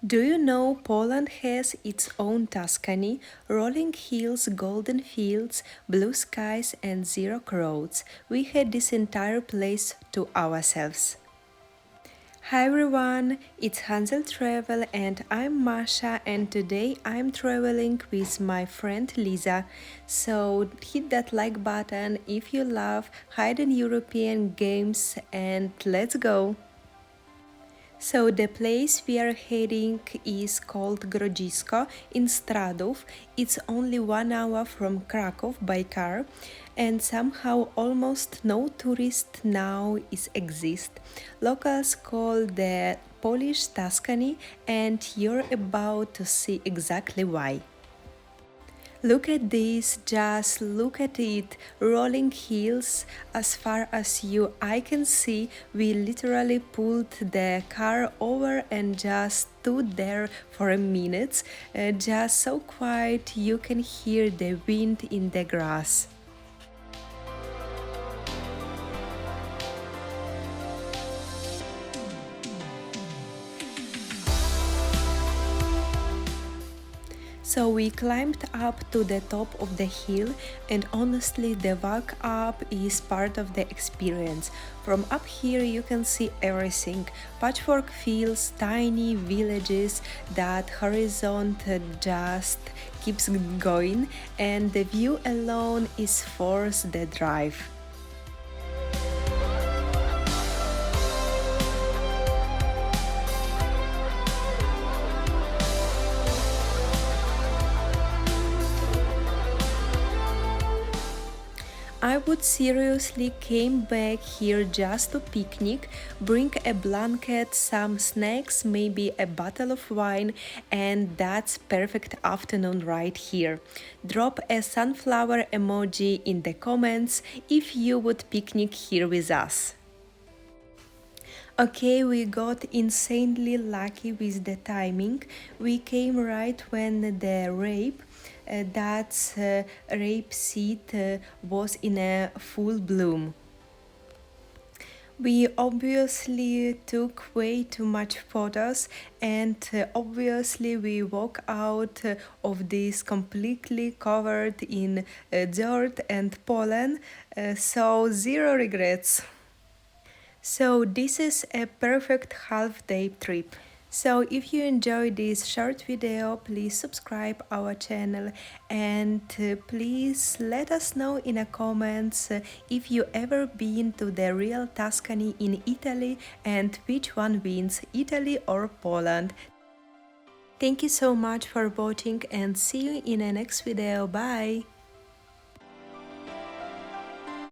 Do you know Poland has its own Tuscany, rolling hills, golden fields, blue skies, and zero crowds? We had this entire place to ourselves. Hi everyone, it's Handzel Travel and I'm Masha, and today I'm traveling with my friend Liza. So hit that like button if you love hidden European games and let's go! So the place we are heading is called Grodzisko in Stradów. It's only 1 hour from Kraków by car, and somehow almost no tourist now exist. Locals call the Polish Tuscany, and you're about to see exactly why. Look at this, just look at it. Rolling hills as far as you I can see. We literally pulled the car over and just stood there for a minute. Just so quiet you can hear the wind in the grass. So we climbed up to the top of the hill, and honestly the walk up is part of the experience. From up here you can see everything: patchwork fields, tiny villages, that horizon just keeps going, and the view alone is worth the drive. I would seriously came back here just to picnic, bring a blanket, some snacks, maybe a bottle of wine, and that's perfect afternoon right here. Drop a sunflower emoji in the comments if you would picnic here with us. Okay, we got insanely lucky with the timing. We came right when the rapeseed was in a full bloom. We obviously took way too much photos, and obviously we walk out of this completely covered in dirt and pollen, so zero regrets. So this is a perfect half-day trip. So if you enjoyed this short video, please subscribe our channel, and please let us know in the comments if you ever been to the real Tuscany in Italy and which one wins, Italy or Poland. Thank you so much for watching and see you in the next video. Bye!